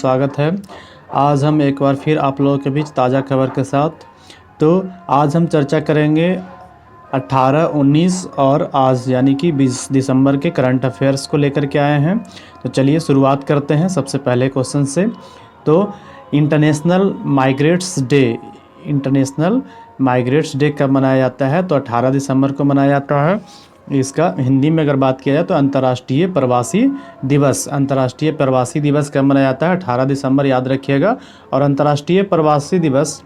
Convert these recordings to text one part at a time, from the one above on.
स्वागत है। आज हम एक बार फिर आप लोगों के बीच ताज़ा खबर के साथ। तो आज हम चर्चा करेंगे 18, 19 और आज यानी कि 20 दिसंबर के करंट अफेयर्स को लेकर के आए हैं। तो चलिए शुरुआत करते हैं सबसे पहले क्वेश्चन से। तो इंटरनेशनल माइग्रेट्स डे कब मनाया जाता है? तो 18 दिसंबर को मनाया जाता है। इसका हिंदी में अगर बात किया जाए तो अंतर्राष्ट्रीय प्रवासी दिवस कब मनाया जाता है? 18 दिसंबर याद रखिएगा। और अंतर्राष्ट्रीय प्रवासी दिवस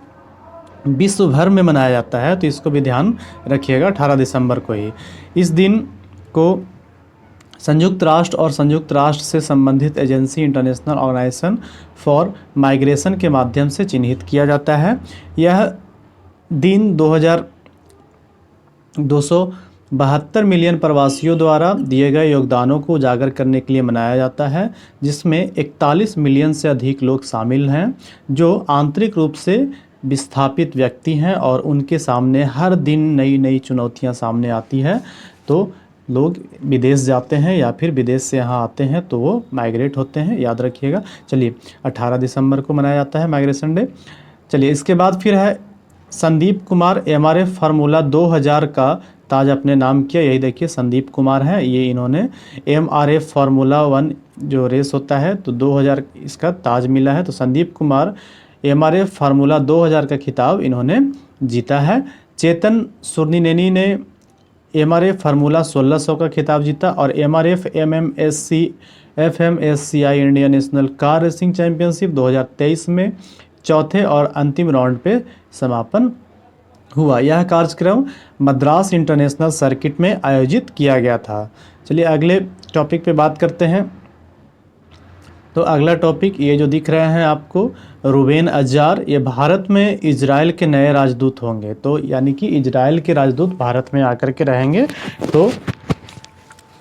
विश्व भर में मनाया जाता है, तो इसको भी ध्यान रखिएगा 18 दिसंबर को ही। इस दिन को संयुक्त राष्ट्र और संयुक्त राष्ट्र से संबंधित agency international organization for migration के माध्यम से चिन्हित किया जाता है। यह दिन 272 मिलियन प्रवासियों द्वारा दिए गए योगदानों को उजागर करने के लिए मनाया जाता है, जिसमें 41 मिलियन से अधिक लोग शामिल हैं जो आंतरिक रूप से विस्थापित व्यक्ति हैं और उनके सामने हर दिन नई नई चुनौतियां सामने आती है। तो लोग विदेश जाते हैं या फिर विदेश से यहाँ आते हैं तो वो माइग्रेट होते हैं, याद रखिएगा। चलिए 18 दिसंबर को मनाया जाता है माइग्रेशन डे। चलिए इसके बाद फिर है संदीप कुमार MRF फार्मूला 2000 का ताज अपने नाम किया। यही देखिए संदीप कुमार हैं, ये इन्होंने MRF फार्मूला 1 जो रेस होता है तो 2000 इसका ताज मिला है। तो संदीप कुमार MRF फार्मूला 2000 का खिताब इन्होंने जीता है। चेतन सुरनीनेनी ने MRF फार्मूला 1600 का खिताब जीता और MRF FMSCI Indian national car racing championship 2023 में चौथे और अंतिम राउंड पे समापन हुआ। यह कार्यक्रम मद्रास इंटरनेशनल सर्किट में आयोजित किया गया था। चलिए अगले टॉपिक पे बात करते हैं। तो अगला टॉपिक ये जो दिख रहे हैं आपको, रूबेन अज़ार, ये भारत में इजराइल के नए राजदूत होंगे। तो यानी कि इजराइल के राजदूत भारत में आकर के रहेंगे। तो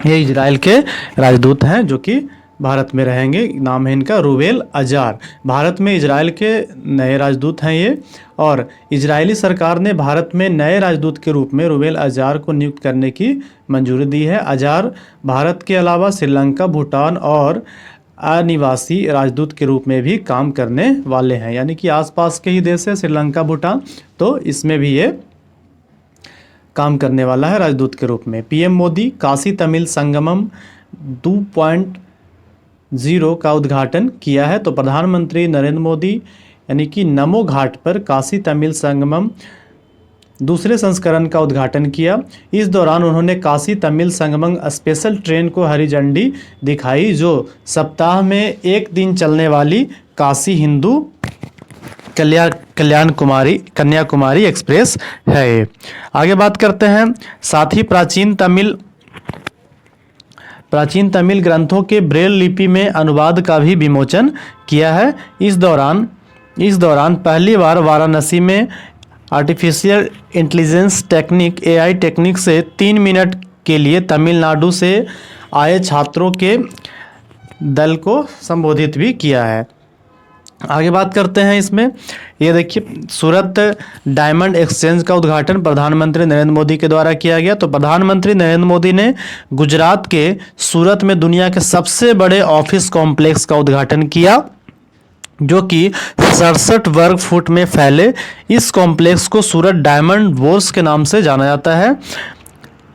ये इजराइल के राजदूत हैं जो कि भारत में रहेंगे। नाम है इनका रूबेन अज़ार। भारत में इजराइल के नए राजदूत हैं ये। और इजरायली सरकार ने भारत में नए राजदूत के रूप में रूबेन अज़ार को नियुक्त करने की मंजूरी दी है। अज़ार भारत के अलावा श्रीलंका, भूटान और अनिवासी राजदूत के रूप में भी काम करने वाले हैं, यानी कि आसपास के ही देश है श्रीलंका, भूटान, तो इसमें भी ये काम करने वाला है राजदूत के रूप में। PM मोदी काशी तमिल संगमम 2.0 का उद्घाटन किया है। तो प्रधानमंत्री नरेंद्र मोदी यानी कि नमो घाट पर काशी तमिल संगमम दूसरे संस्करण का उद्घाटन किया। इस दौरान उन्होंने काशी तमिल संगमम स्पेशल ट्रेन को हरी झंडी दिखाई, जो सप्ताह में एक दिन चलने वाली काशी हिंदू कन्याकुमारी एक्सप्रेस है। आगे बात करते हैं। साथ ही प्राचीन तमिल ग्रंथों के ब्रेल लिपि में अनुवाद का भी विमोचन किया है। इस दौरान पहली बार वाराणसी में artificial intelligence technique AI technique से 3 मिनट के लिए तमिलनाडु से आए छात्रों के दल को संबोधित भी किया है। आगे बात करते हैं इसमें। ये देखिए सूरत डायमंड एक्सचेंज का उद्घाटन प्रधानमंत्री नरेंद्र मोदी के द्वारा किया गया। तो प्रधानमंत्री नरेंद्र मोदी ने गुजरात के सूरत में दुनिया के सबसे बड़े ऑफिस कॉम्प्लेक्स का उद्घाटन किया, जो कि 67 वर्ग फुट में फैले। इस कॉम्प्लेक्स को सूरत डायमंड बोर्स के नाम से जाना जाता है।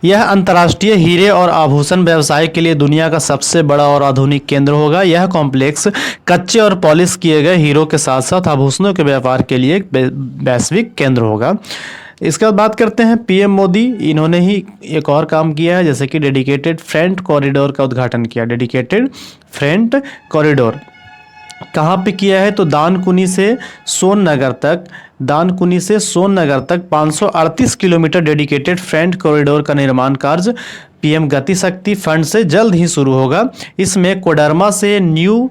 यह अंतर्राष्ट्रीय हीरे और आभूषण व्यवसाय के लिए दुनिया का सबसे बड़ा और आधुनिक केंद्र होगा। यह कॉम्प्लेक्स कच्चे और पॉलिश किए गए हीरों के साथ साथ आभूषणों के व्यापार के लिए एक वैश्विक केंद्र होगा। इसके बाद बात करते हैं PM मोदी, इन्होंने ही एक और काम किया है, जैसे कि डेडिकेटेड फ्रेंट कॉरिडोर का उद्घाटन किया। डेडिकेटेड फ्रेंट कॉरिडोर कहाँ पे किया है? तो दानकुनी से सोननगर तक 538 किलोमीटर डेडिकेटेड फ्रेंट कॉरिडोर का निर्माण कार्य PM गति शक्ति फंड से जल्द ही शुरू होगा। इसमें कोडरमा से न्यू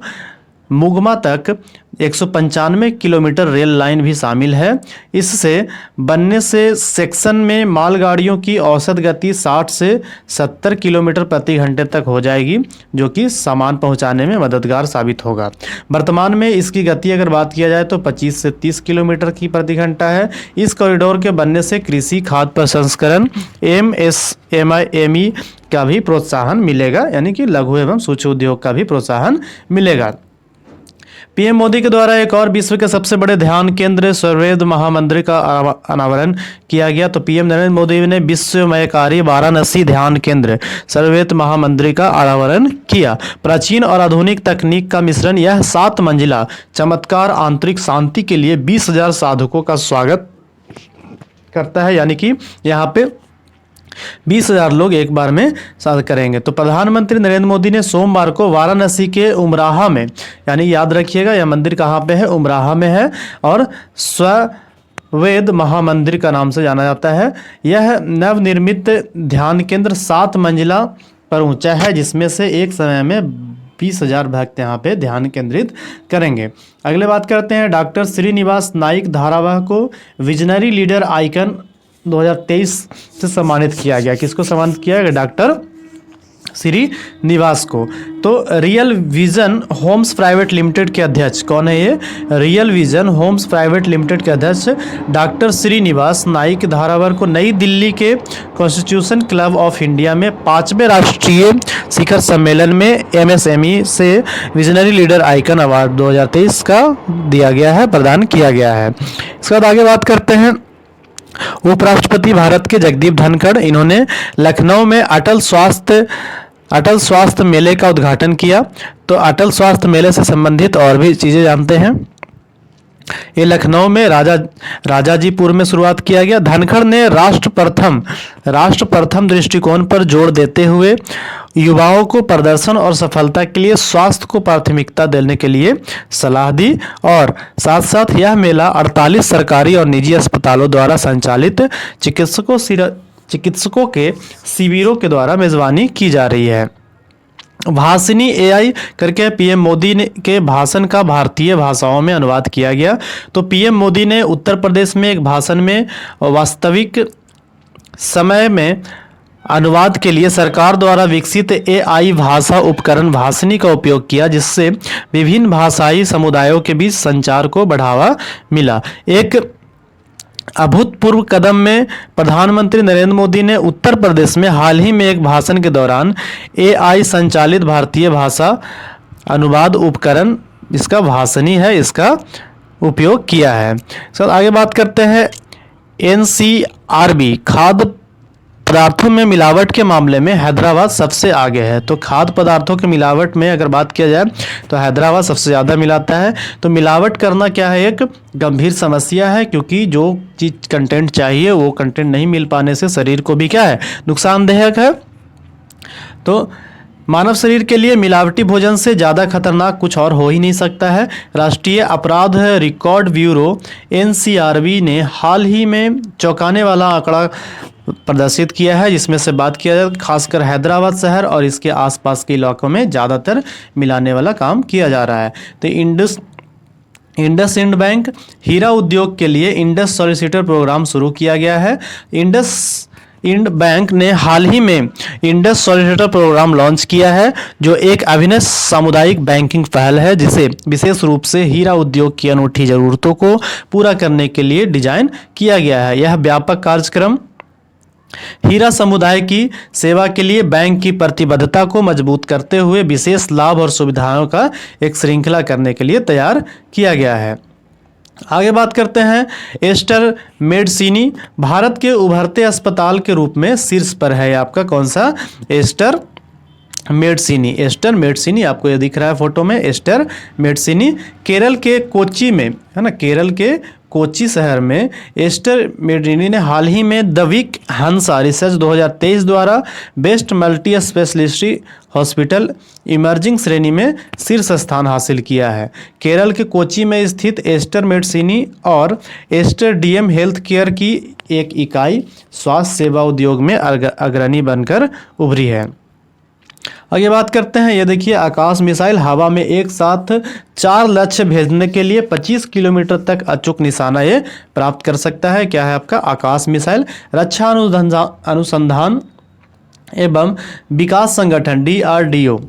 मुगमा तक 195 किलोमीटर रेल लाइन भी शामिल है। इससे बनने से सेक्शन में मालगाड़ियों की औसत गति 60 से 70 किलोमीटर प्रति घंटे तक हो जाएगी, जो कि सामान पहुंचाने में मददगार साबित होगा। वर्तमान में इसकी गति अगर बात किया जाए तो 25 से 30 किलोमीटर की प्रति घंटा है। इस कॉरिडोर के बनने से कृषि, खाद्य प्रसंस्करण, MSME का भी प्रोत्साहन मिलेगा, यानी कि लघु एवं सूक्ष्म उद्योग का भी प्रोत्साहन मिलेगा। पीएम मोदी के द्वारा एक और विश्व के सबसे बड़े ध्यान केंद्र सर्ववेद महामंदिर का अनावरण किया गया। तो पीएम नरेंद्र मोदी ने विस्मयकारी वाराणसी ध्यान केंद्र सर्ववेद महामंदिर का अनावरण किया। प्राचीन और आधुनिक तकनीक का मिश्रण, यह 7 मंजिला चमत्कार आंतरिक शांति के लिए 20,000 साधकों का स्वागत करता है। यानी कि यहाँ पे 20,000 लोग एक बार में साथ करेंगे। तो प्रधानमंत्री नरेंद्र मोदी ने सोमवार को वाराणसी के उमराहा में, यानी याद रखिएगा यह मंदिर कहाँ पे है, उमराहा में है और सर्ववेद महामंदिर का नाम से जाना जाता है। यह नवनिर्मित ध्यान केंद्र 7 मंजिला पर ऊंचा है, जिसमें से एक समय में 20,000 भक्त यहाँ पे ध्यान केंद्रित करेंगे। अगले बात करते हैं, डॉक्टर श्रीनिवास नाइक धारावाह को विजनरी लीडर आइकन 2023 से सम्मानित किया गया। किसको सम्मानित किया गया? डॉक्टर श्रीनिवास को। तो Real Vision Homes Private Limited के अध्यक्ष कौन है? ये Real Vision Homes Private Limited के अध्यक्ष डॉक्टर श्रीनिवास नाइक धारावार को नई दिल्ली के कॉन्स्टिट्यूशन क्लब ऑफ इंडिया में 5वें राष्ट्रीय शिखर सम्मेलन में एमएसएमई से विजनरी लीडर आइकन अवार्ड 2023 का दिया गया है, प्रदान किया गया है। इसके बाद आगे बात करते हैं, उपराष्ट्रपति भारत के जगदीप धनखड़, इन्होंने लखनऊ में अटल स्वास्थ्य मेले का उद्घाटन किया। तो अटल स्वास्थ्य मेले से संबंधित और भी चीज़ें जानते हैं। ये लखनऊ में राजाजीपुर में शुरुआत किया गया। धनखड़ ने राष्ट्र प्रथम दृष्टिकोण पर जोर देते हुए युवाओं को प्रदर्शन और सफलता के लिए स्वास्थ्य को प्राथमिकता देने के लिए सलाह दी और साथ साथ यह मेला 48 सरकारी और निजी अस्पतालों द्वारा संचालित चिकित्सकों के शिविरों के द्वारा मेजबानी की जा रही है। भाषिनी एआई करके पीएम मोदी ने के भाषण का भारतीय भाषाओं में अनुवाद किया गया। तो पीएम मोदी ने उत्तर प्रदेश में एक भाषण में वास्तविक समय में अनुवाद के लिए सरकार द्वारा विकसित एआई भाषा उपकरण भाषिनी का उपयोग किया, जिससे विभिन्न भाषाई समुदायों के बीच संचार को बढ़ावा मिला। एक अभूतपूर्व कदम में प्रधानमंत्री नरेंद्र मोदी ने उत्तर प्रदेश में हाल ही में एक भाषण के दौरान एआई संचालित भारतीय भाषा अनुवाद उपकरण, इसका भाषिनी है, इसका उपयोग किया है। सर आगे बात करते हैं, एनसीआरबी खाद्य पदार्थों में मिलावट के मामले में हैदराबाद सबसे आगे है। तो खाद्य पदार्थों के मिलावट में अगर बात किया जाए तो हैदराबाद सबसे ज़्यादा मिलाता है। तो मिलावट करना क्या है, एक गंभीर समस्या है, क्योंकि जो चीज़ कंटेंट चाहिए वो कंटेंट नहीं मिल पाने से शरीर को भी क्या है, नुकसानदायक है। तो मानव शरीर के लिए मिलावटी भोजन से ज़्यादा खतरनाक कुछ और हो ही नहीं सकता है। राष्ट्रीय अपराध रिकॉर्ड ब्यूरो एनसीआरबी ने हाल ही में चौंकाने वाला आंकड़ा प्रदर्शित किया है, जिसमें से बात किया जाए खासकर हैदराबाद शहर और इसके आसपास के इलाकों में ज़्यादातर मिलाने वाला काम किया जा रहा है। तो इंडसइंड बैंक हीरा उद्योग के लिए इंडस सॉलिसिटर प्रोग्राम शुरू किया गया है। इंड बैंक ने हाल ही में इंडस सॉलिसिटर प्रोग्राम लॉन्च किया है, जो एक अभिनव सामुदायिक बैंकिंग पहल है, जिसे विशेष रूप से हीरा उद्योग की अनूठी ज़रूरतों को पूरा करने के लिए डिजाइन किया गया है। यह व्यापक कार्यक्रम हीरा समुदाय की सेवा के लिए बैंक की प्रतिबद्धता को मजबूत करते हुए विशेष लाभ और सुविधाओं का एक श्रृंखला करने के लिए तैयार किया गया है। आगे बात करते हैं, एस्टर मेडसिनी भारत के उभरते अस्पताल के रूप में शीर्ष पर है। आपका कौन सा? एस्टर मेडसिनी आपको ये दिख रहा है फोटो में, एस्टर मेडसिनी केरल के कोच्चि में है ना, केरल के कोच्चि शहर में एस्टर मेडसिनी ने हाल ही में द विक हंसा रिसर्च 2023 द्वारा best multi speciality hospital emerging श्रेणी में शीर्ष स्थान हासिल किया है। केरल के कोच्चि में स्थित एस्टर मेडसिनी और एस्टर डीएम हेल्थ केयर की एक इकाई स्वास्थ्य सेवा उद्योग में अग्रणी बनकर उभरी है। आगे बात करते हैं, ये देखिए आकाश मिसाइल हवा में एक साथ 4 लक्ष्य भेजने के लिए 25 किलोमीटर तक अचूक निशाना ये प्राप्त कर सकता है। क्या है आपका? आकाश मिसाइल। रक्षा अनुसंधान एवं विकास संगठन DRDO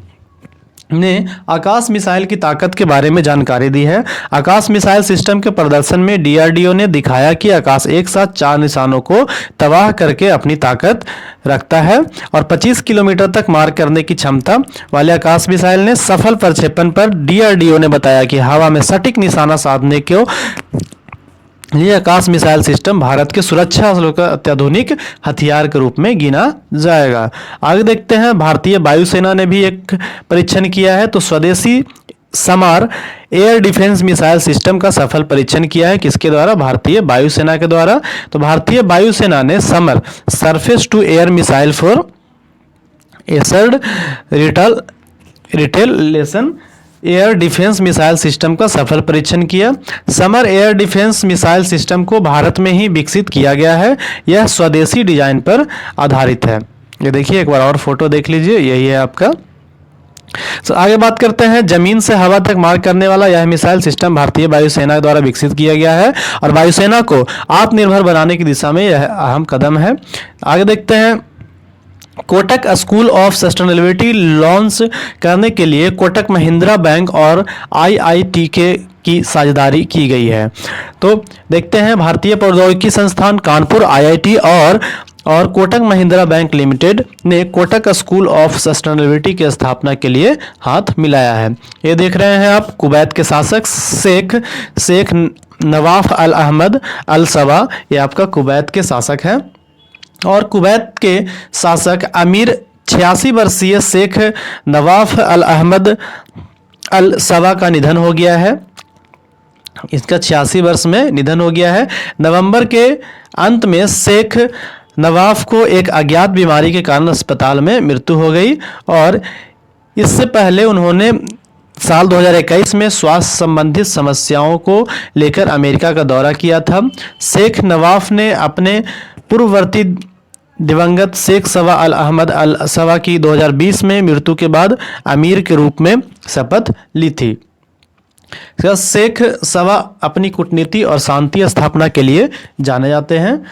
ने आकाश मिसाइल की ताकत के बारे में जानकारी दी है। आकाश मिसाइल सिस्टम के प्रदर्शन में डीआरडीओ ने दिखाया कि आकाश एक साथ 4 निशानों को तबाह करके अपनी ताकत रखता है और 25 किलोमीटर तक मार करने की क्षमता वाले आकाश मिसाइल ने सफल प्रक्षेपण पर डीआरडीओ ने बताया कि हवा में सटीक निशाना साधने को ये आकाश मिसाइल सिस्टम भारत के सुरक्षा हासिलों का अत्याधुनिक हथियार के रूप में गिना जाएगा। आगे देखते हैं, भारतीय वायुसेना ने भी एक परीक्षण किया है। तो स्वदेशी summer air defence missile system का सफल परीक्षण किया है। किसके द्वारा? भारतीय वायुसेना के द्वारा। तो भारतीय वायुसेना ने SAMAR surface to air missile for assured retaliation air defence missile system का सफल परीक्षण किया। SAMAR air defence missile system को भारत में ही विकसित किया गया है। यह स्वदेशी डिजाइन पर आधारित है। ये देखिए, एक बार और फोटो देख लीजिए, यही है आपका। तो आगे बात करते हैं, जमीन से हवा तक मार करने वाला यह मिसाइल सिस्टम भारतीय वायुसेना द्वारा विकसित किया गया है और वायुसेना को आत्मनिर्भर बनाने की दिशा में यह अहम कदम है। आगे देखते हैं, Kotak school of sustainability launch करने के लिए कोटक महिंद्रा बैंक और आईआईटी की साझेदारी की गई है। तो देखते हैं, भारतीय प्रौद्योगिकी संस्थान कानपुर आईआईटी और कोटक महिंद्रा बैंक लिमिटेड ने कोटक स्कूल ऑफ सस्टेनेबिलिटी की स्थापना के लिए हाथ मिलाया है। ये देख रहे हैं आप, कुवैत के शासक शेख नवाफ अल अहमद अल सबा, ये आपका कुवैत के शासक हैं और कुवैत के शासक अमीर 86 वर्षीय शेख नवाफ अल अहमद अल सबा का निधन हो गया है। इसका 86 वर्ष में निधन हो गया है। नवंबर के अंत में शेख नवाफ को एक अज्ञात बीमारी के कारण अस्पताल में मृत्यु हो गई और इससे पहले उन्होंने साल 2021 में स्वास्थ्य संबंधित समस्याओं को लेकर अमेरिका का दौरा किया था। शेख नवाफ ने अपने पूर्ववर्ती दिवंगत शेख सवा अल अहमद अल सवा की 2020 में मृत्यु के बाद अमीर के रूप में शपथ ली थी। शेख सवा अपनी कूटनीति और शांति स्थापना के लिए जाने जाते हैं।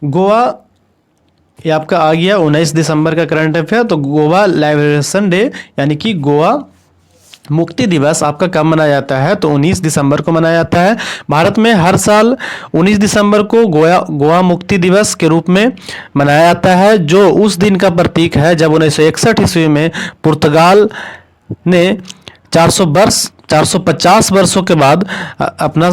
गोवा, ये आपका आ गया 19 दिसंबर का करंट अफेयर। तो गोवा लिबरेशन डे यानी कि गोवा मुक्ति दिवस आपका कब मनाया जाता है? तो 19 दिसंबर को मनाया जाता है। भारत में हर साल 19 दिसंबर को गोवा मुक्ति दिवस के रूप में मनाया जाता है, जो उस दिन का प्रतीक है जब 1961 ईस्वी में पुर्तगाल ने 450 वर्षों के बाद अपना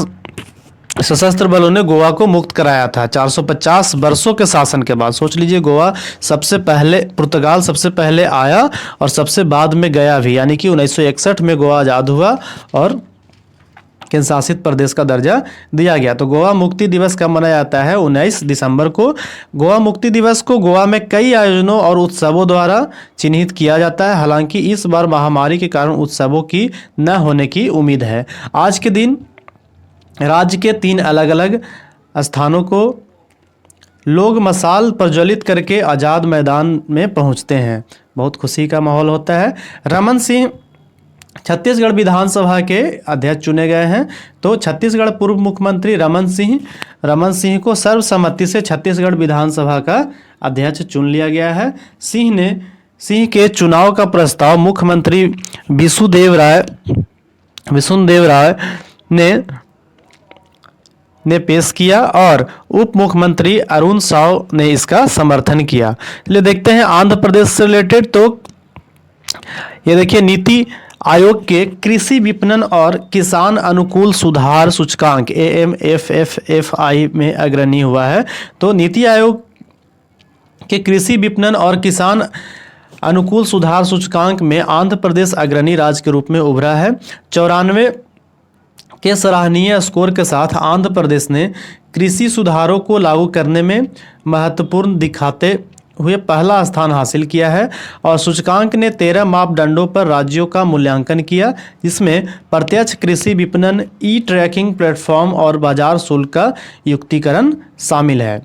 सशस्त्र बलों ने गोवा को मुक्त कराया था। 450 वर्षों के शासन के बाद। सोच लीजिए, गोवा सबसे पहले, पुर्तगाल सबसे पहले आया और सबसे बाद में गया भी, यानी कि 1961 में गोवा आज़ाद हुआ और केंद्र शासित प्रदेश का दर्जा दिया गया। तो गोवा मुक्ति दिवस कब मनाया जाता है? 19 दिसंबर को। गोवा मुक्ति दिवस को गोवा में कई आयोजनों और उत्सवों द्वारा चिन्हित किया जाता है। हालांकि इस बार महामारी के कारण उत्सवों की न होने की उम्मीद है। आज के दिन राज्य के 3 अलग अलग स्थानों को लोग मशाल प्रज्वलित करके आज़ाद मैदान में पहुंचते हैं। बहुत खुशी का माहौल होता है। रमन सिंह छत्तीसगढ़ विधानसभा के अध्यक्ष चुने गए हैं। तो छत्तीसगढ़ पूर्व मुख्यमंत्री रमन सिंह को सर्वसम्मति से छत्तीसगढ़ विधानसभा का अध्यक्ष चुन लिया गया है। सिंह के चुनाव का प्रस्ताव मुख्यमंत्री विष्णुदेव राय ने पेश किया और उप मुख्यमंत्री अरुण साव ने इसका समर्थन किया। चलिए देखते हैं आंध्र प्रदेश से रिलेटेड। तो ये देखिए, नीति आयोग के कृषि विपणन और किसान अनुकूल सुधार सूचकांक AMFFFI में अग्रणी हुआ है। तो नीति आयोग के कृषि विपणन और किसान अनुकूल सुधार सूचकांक में आंध्र प्रदेश अग्रणी राज्य के रूप में उभरा है। 94 के सराहनीय स्कोर के साथ आंध्र प्रदेश ने कृषि सुधारों को लागू करने में महत्वपूर्ण दिखाते हुए पहला स्थान हासिल किया है और सूचकांक ने 13 मापदंडों पर राज्यों का मूल्यांकन किया, जिसमें प्रत्यक्ष कृषि विपणन, ई ट्रैकिंग प्लेटफॉर्म और बाजार शुल्क का युक्तिकरण शामिल है।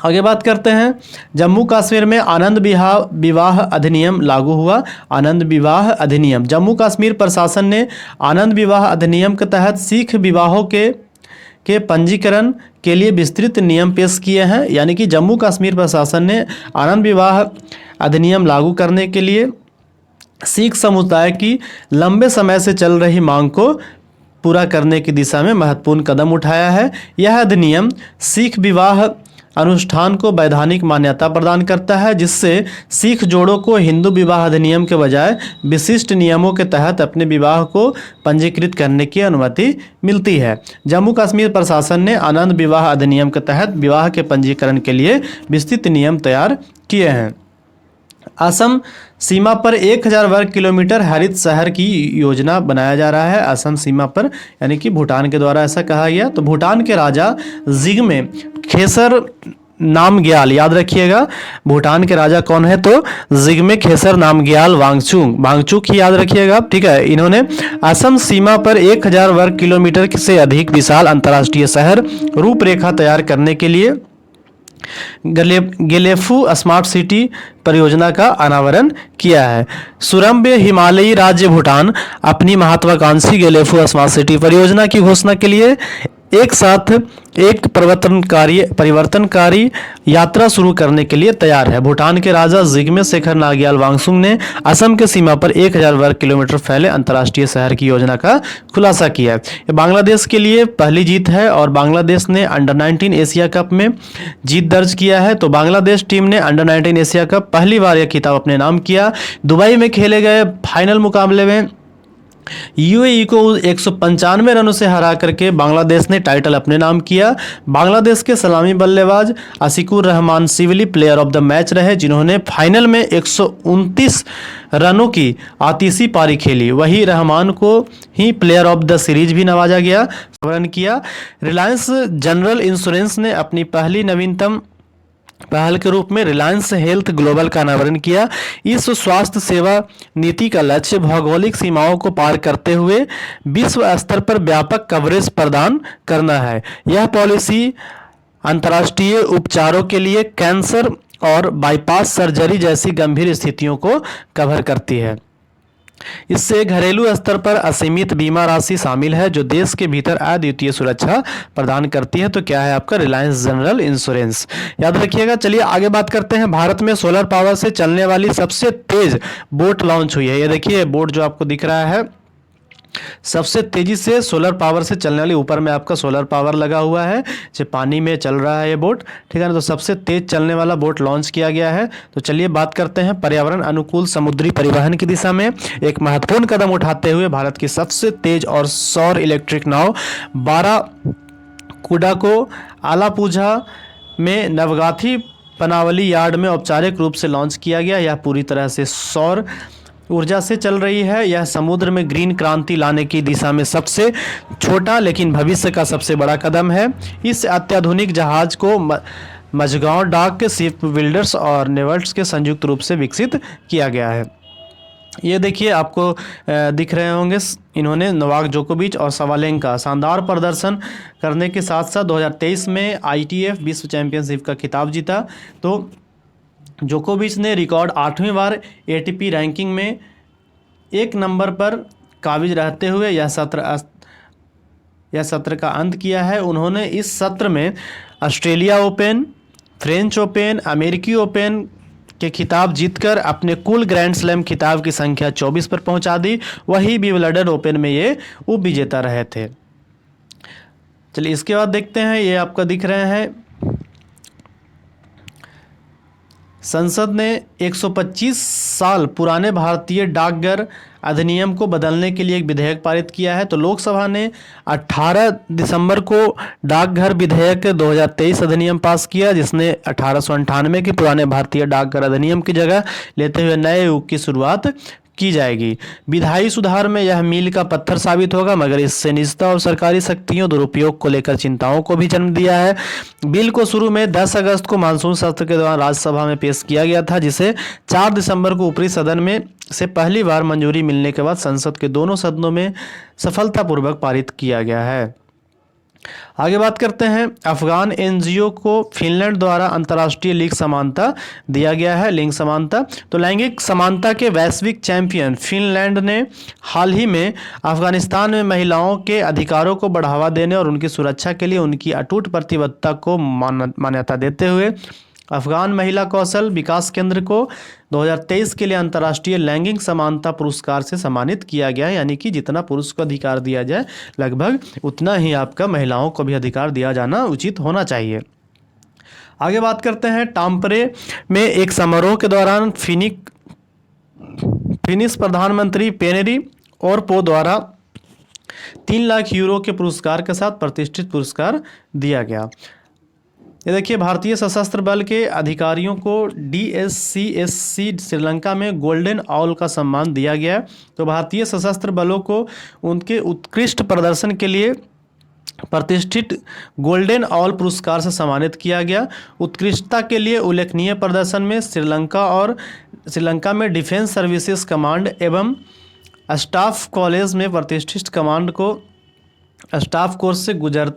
आगे बात करते हैं, जम्मू कश्मीर में आनंद विवाह अधिनियम लागू हुआ। आनंद विवाह अधिनियम, जम्मू कश्मीर प्रशासन ने आनंद विवाह अधिनियम के तहत सिख विवाहों के पंजीकरण के लिए विस्तृत नियम पेश किए हैं। यानी कि जम्मू कश्मीर प्रशासन ने आनंद विवाह अधिनियम लागू करने के लिए सिख समुदाय की लंबे समय से चल रही मांग को पूरा करने की दिशा में महत्वपूर्ण कदम उठाया है। यह अधिनियम सिख विवाह अनुष्ठान को वैधानिक मान्यता प्रदान करता है, जिससे सिख जोड़ों को हिंदू विवाह अधिनियम के बजाय विशिष्ट नियमों के तहत अपने विवाह को पंजीकृत करने की अनुमति मिलती है। जम्मू कश्मीर प्रशासन ने आनंद विवाह अधिनियम के तहत विवाह के पंजीकरण के लिए विस्तृत नियम तैयार किए हैं। असम सीमा पर 1000 वर्ग किलोमीटर हरित शहर की योजना बनाया जा रहा है। असम सीमा पर, यानी कि भूटान के द्वारा ऐसा कहा गया। तो भूटान के राजा जिग्मे खेसर नामग्याल, याद रखिएगा भूटान के राजा कौन है, तो जिग्मे खेसर नामग्याल वांगचुक ही याद रखिएगा, ठीक है। इन्होंने असम सीमा पर 1000 वर्ग किलोमीटर से अधिक विशाल अंतर्राष्ट्रीय शहर रूपरेखा तैयार करने के लिए गेलेफू स्मार्ट सिटी परियोजना का अनावरण किया है। सुरम्य हिमालयी राज्य भूटान अपनी महत्वाकांक्षी गेलेफू स्मार्ट सिटी परियोजना की घोषणा के लिए एक साथ एक परिवर्तनकारी यात्रा शुरू करने के लिए तैयार है। भूटान के राजा जिग्मे खेसर नामग्याल वांगचुक ने असम के सीमा पर 1000 वर्ग किलोमीटर फैले अंतर्राष्ट्रीय शहर की योजना का खुलासा किया है। ये बांग्लादेश के लिए पहली जीत है और बांग्लादेश ने अंडर 19 एशिया कप में जीत दर्ज किया है। तो बांग्लादेश टीम ने अंडर 19 एशिया कप पहली बार यह खिताब अपने नाम किया। दुबई में खेले गए फाइनल मुकाबले में यूएई को 195 रनों से हरा करके बांग्लादेश ने टाइटल अपने नाम किया। बांग्लादेश के सलामी बल्लेबाज Ashiqur Rahman Shibli player of the match रहे, जिन्होंने फाइनल में 129 रनों की आतिशी पारी खेली। वही रहमान को ही प्लेयर ऑफ द सीरीज भी नवाजा गया। किया रिलायंस जनरल इंश्योरेंस ने अपनी पहली नवीनतम पहल के रूप में रिलायंस हेल्थ ग्लोबल का अनावरण किया। इस स्वास्थ्य सेवा नीति का लक्ष्य भौगोलिक सीमाओं को पार करते हुए विश्व स्तर पर व्यापक कवरेज प्रदान करना है। यह पॉलिसी अंतर्राष्ट्रीय उपचारों के लिए कैंसर और बाईपास सर्जरी जैसी गंभीर स्थितियों को कवर करती है। इससे घरेलू स्तर पर असीमित बीमा राशि शामिल है, जो देश के भीतर अद्वितीय सुरक्षा प्रदान करती है। तो क्या है आपका रिलायंस जनरल इंश्योरेंस, याद रखिएगा। चलिए आगे बात करते हैं। भारत में सोलर पावर से चलने वाली सबसे तेज बोट लॉन्च हुई है। ये देखिए बोट जो आपको दिख रहा है, सबसे तेजी से सोलर पावर से चलने वाली, ऊपर में आपका सोलर पावर लगा हुआ है, जो पानी में चल रहा है ये बोट, ठीक है ना। तो सबसे तेज चलने वाला बोट लॉन्च किया गया है। तो चलिए बात करते हैं पर्यावरण अनुकूल समुद्री परिवहन की दिशा में एक महत्वपूर्ण कदम उठाते हुए भारत की सबसे तेज और सौर इलेक्ट्रिक नाव बाराकुडा को आलापुझा में नवगाथी पनावली यार्ड में औपचारिक रूप से लॉन्च किया गया। यह पूरी तरह से सौर ऊर्जा से चल रही है। यह समुद्र में ग्रीन क्रांति लाने की दिशा में सबसे छोटा लेकिन भविष्य का सबसे बड़ा कदम है। इस अत्याधुनिक जहाज को मझगांव डाक शिप बिल्डर्स और नेवल्स के संयुक्त रूप से विकसित किया गया है। ये देखिए आपको दिख रहे होंगे, इन्होंने नोवाक जोकोविच और सवालेंका शानदार प्रदर्शन करने के साथ साथ 2023 में ITF विश्व चैंपियनशिप का खिताब जीता। तो जोकोविच ने रिकॉर्ड 8वीं बार ATP रैंकिंग में 1 नंबर पर काबिज रहते हुए यह सत्र का अंत किया है। उन्होंने इस सत्र में ऑस्ट्रेलिया ओपन, फ्रेंच ओपन, अमेरिकी ओपन के खिताब जीतकर अपने कुल ग्रैंड स्लैम खिताब की संख्या 24 पर पहुंचा दी। वही विंबलडन ओपन में ये उप विजेता रहे थे। चलिए इसके बाद देखते हैं, ये आपका दिख रहे हैं, संसद ने 125 साल पुराने भारतीय डाकघर अधिनियम को बदलने के लिए एक विधेयक पारित किया है। तो लोकसभा ने 18 दिसंबर को डाकघर विधेयक 2023 अधिनियम पास किया, जिसने 1898 के पुराने भारतीय डाकघर अधिनियम की जगह लेते हुए नए युग की शुरुआत की जाएगी। विधायी सुधार में यह मील का पत्थर साबित होगा, मगर इससे निजता और सरकारी शक्तियों दुरुपयोग को लेकर चिंताओं को भी जन्म दिया है। बिल को शुरू में 10 अगस्त को मानसून सत्र के दौरान राज्यसभा में पेश किया गया था, जिसे 4 दिसंबर को ऊपरी सदन में से पहली बार मंजूरी मिलने के बाद संसद के दोनों सदनों में सफलतापूर्वक पारित किया गया है। आगे बात करते हैं, अफगान एनजीओ को फिनलैंड द्वारा अंतर्राष्ट्रीय लिंग समानता दिया गया है। लिंग समानता, तो लैंगिक समानता के वैश्विक चैंपियन फिनलैंड ने हाल ही में अफगानिस्तान में महिलाओं के अधिकारों को बढ़ावा देने और उनकी सुरक्षा के लिए उनकी अटूट प्रतिबद्धता को मान्यता देते हुए अफगान महिला कौशल विकास केंद्र को 2023 के लिए अंतर्राष्ट्रीय लैंगिक समानता पुरस्कार से सम्मानित किया गया है। यानी कि जितना पुरुष को अधिकार दिया जाए लगभग उतना ही आपका महिलाओं को भी अधिकार दिया जाना उचित होना चाहिए। आगे बात करते हैं, टाम्परे में एक समारोह के दौरान फिनिश प्रधानमंत्री पेनेरी ओरपो द्वारा 3 लाख यूरो के पुरस्कार के साथ प्रतिष्ठित पुरस्कार दिया गया। ये देखिए, भारतीय सशस्त्र बल के अधिकारियों को DSCSC श्रीलंका में गोल्डन ऑल का सम्मान दिया गया। तो भारतीय सशस्त्र बलों को उनके उत्कृष्ट प्रदर्शन के लिए प्रतिष्ठित गोल्डन ऑल पुरस्कार से सम्मानित किया गया। उत्कृष्टता के लिए उल्लेखनीय प्रदर्शन में श्रीलंका में डिफेंस सर्विसेज कमांड एवं स्टाफ कॉलेज में प्रतिष्ठित कमांड को स्टाफ कोर्स से गुजर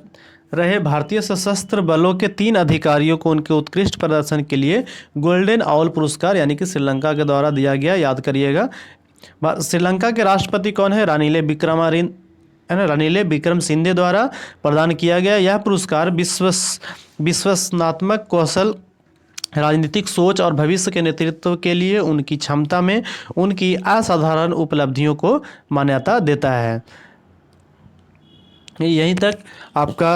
रहे भारतीय सशस्त्र बलों के 3 अधिकारियों को उनके उत्कृष्ट प्रदर्शन के लिए गोल्डन ऑल पुरस्कार यानी कि श्रीलंका के द्वारा दिया गया। याद करिएगा। श्रीलंका के राष्ट्रपति कौन है? रानिले विक्रमसिंघे द्वारा प्रदान किया गया। यह पुरस्कार विश्लेषणात्मक कौशल, राजनीतिक सोच और भविष्य के नेतृत्व के लिए उनकी क्षमता में उनकी असाधारण उपलब्धियों को मान्यता देता है। यहीं तक आपका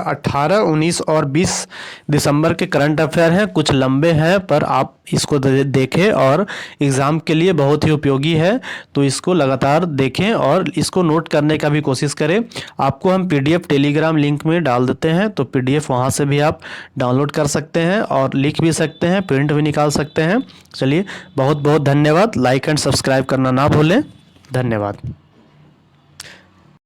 18, 19 और 20 दिसंबर के करंट अफेयर हैं। कुछ लंबे हैं पर आप इसको देखें और एग्ज़ाम के लिए बहुत ही उपयोगी है। तो इसको लगातार देखें और इसको नोट करने का भी कोशिश करें। आपको हम PDF टेलीग्राम लिंक में डाल देते हैं, तो PDF वहाँ से भी आप डाउनलोड कर सकते हैं और लिख भी सकते हैं, प्रिंट भी निकाल सकते हैं। चलिए, बहुत बहुत धन्यवाद। लाइक एंड सब्सक्राइब करना ना भूलें। धन्यवाद।